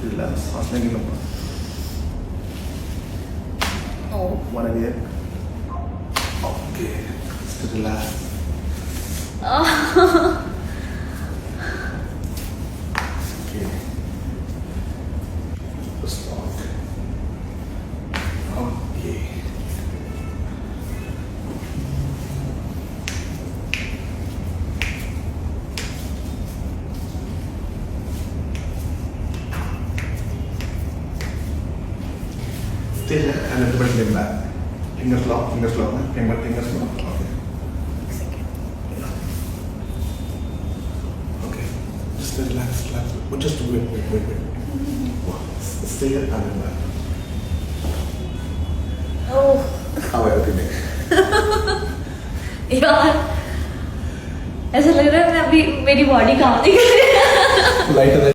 Relax. सांस लेने लंबा. Oh. One again. Okay. Just relax. Okay. Stop. Okay. Still, and everybody lean back. Fingers lock, fingers lock. Fingers lock. Okay. Okay. Just relax, relax. But just wait. Stay here and then back. Oh. How are you? यार ऐसा लग रहा है मैं अभी मेरी body काम नहीं कर रही है. Lighter.